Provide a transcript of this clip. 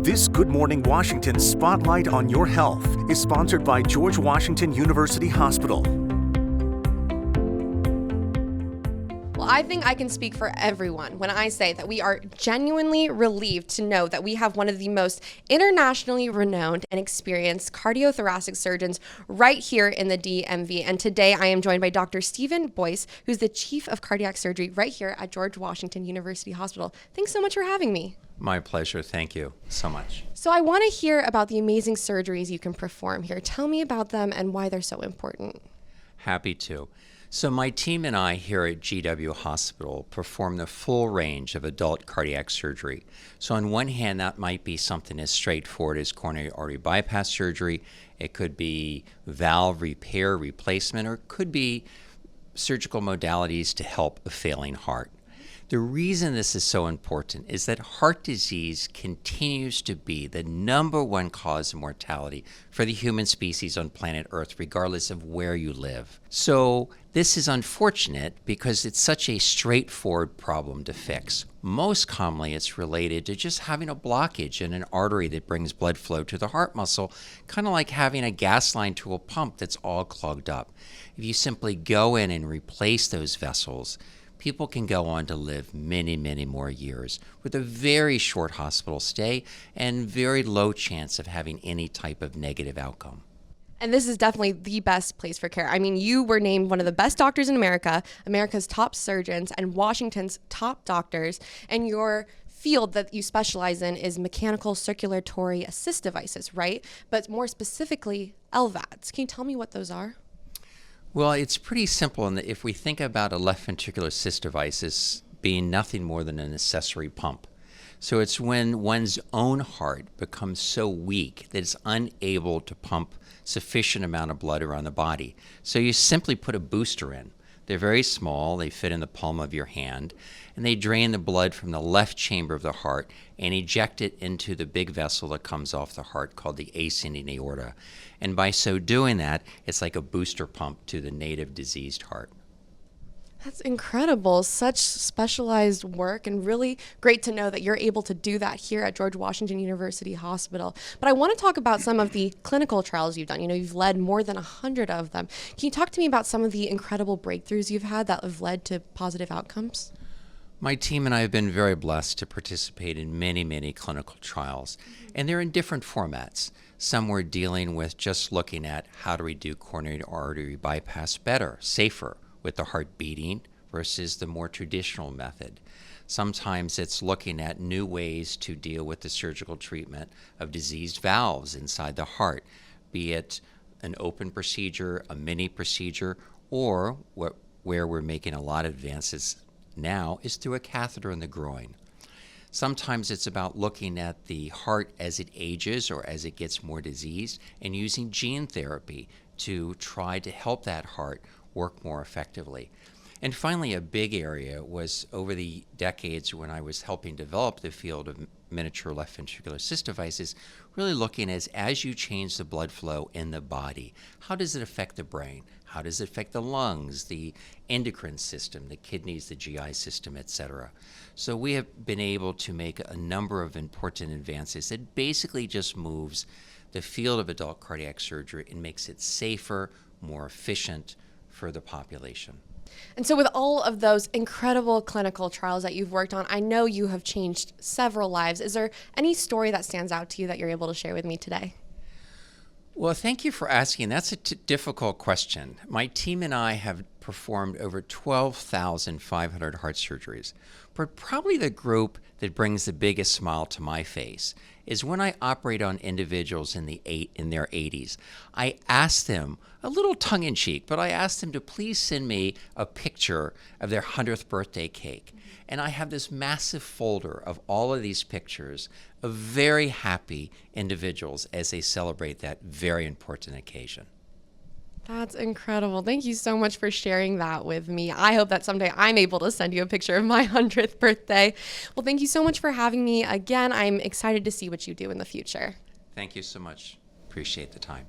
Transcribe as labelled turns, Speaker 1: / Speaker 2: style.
Speaker 1: This Good Morning Washington Spotlight on Your Health is sponsored by George Washington University Hospital.
Speaker 2: Well, I think I can speak for everyone when I say that we are genuinely relieved to know that we have one of the most internationally renowned and experienced cardiothoracic surgeons right here in the DMV. And today I am joined by Dr. Stephen Boyce, who's the Chief of Cardiac Surgery right here at George Washington University Hospital. Thanks so much for having me.
Speaker 3: My pleasure. Thank you so much.
Speaker 2: So I want to hear about the amazing surgeries you can perform here. Tell me about them and why they're so important.
Speaker 3: Happy to. So my team and I here at GW Hospital perform the full range of adult cardiac surgery. So on one hand, that might be something as straightforward as coronary artery bypass surgery. It could be valve repair, replacement, or it could be surgical modalities to help a failing heart. The reason this is so important is that heart disease continues to be the #1 cause of mortality for the human species on planet Earth, regardless of where you live. So this is unfortunate because it's such a straightforward problem to fix. Most commonly, it's related to just having a blockage in an artery that brings blood flow to the heart muscle, kind of like having a gas line to a pump that's all clogged up. If you simply go in and replace those vessels, people can go on to live many, many more years with a very short hospital stay and very low chance of having any type of negative outcome.
Speaker 2: And this is definitely the best place for care. I mean, you were named one of the best doctors in America, America's top surgeons, and Washington's top doctors. And your field that you specialize in is mechanical circulatory assist devices, right? But more specifically, LVADs. Can you tell me what those are?
Speaker 3: Well, it's pretty simple in that if we think about a left ventricular assist device as being nothing more than an accessory pump. So it's when one's own heart becomes so weak that it's unable to pump sufficient amount of blood around the body. So you simply put a booster in. They're very small, they fit in the palm of your hand, and they drain the blood from the left chamber of the heart and eject it into the big vessel that comes off the heart called the ascending aorta. And by so doing that, it's like a booster pump to the native diseased heart.
Speaker 2: That's incredible. Such specialized work, and really great to know that you're able to do that here at George Washington University Hospital. But I want to talk about some of the clinical trials you've done. You know, you've led more than 100 of them. Can you talk to me about some of the incredible breakthroughs you've had that have led to positive outcomes?
Speaker 3: My team and I have been very blessed to participate in many, many clinical trials, and they're in different formats. Some were dealing with just looking at how do we do coronary artery bypass better, safer, with the heart beating versus the more traditional method. Sometimes it's looking at new ways to deal with the surgical treatment of diseased valves inside the heart, be it an open procedure, a mini procedure, or where we're making a lot of advances now is through a catheter in the groin. Sometimes it's about looking at the heart as it ages or as it gets more diseased and using gene therapy to try to help that heart work more effectively. And finally, a big area was over the decades when I was helping develop the field of miniature left ventricular assist devices, really looking as you change the blood flow in the body, how does it affect the brain? How does it affect the lungs, the endocrine system, the kidneys, the GI system, etc.? So we have been able to make a number of important advances that basically just moves the field of adult cardiac surgery and makes it safer, more efficient for the population.
Speaker 2: And so with all of those incredible clinical trials that you've worked on, I know you have changed several lives. Is there any story that stands out to you that you're able to share with me today?
Speaker 3: Well, thank you for asking. That's a difficult question. My team and I have performed over 12,500 heart surgeries, but probably the group that brings the biggest smile to my face is when I operate on individuals in their 80s. I ask them, a little tongue-in-cheek, but I ask them to please send me a picture of their 100th birthday cake. And I have this massive folder of all of these pictures of very happy individuals as they celebrate that very important occasion.
Speaker 2: That's incredible. Thank you so much for sharing that with me. I hope that someday I'm able to send you a picture of my 100th birthday. Well, thank you so much for having me. Again, I'm excited to see what you do in the future.
Speaker 3: Thank you so much. Appreciate the time.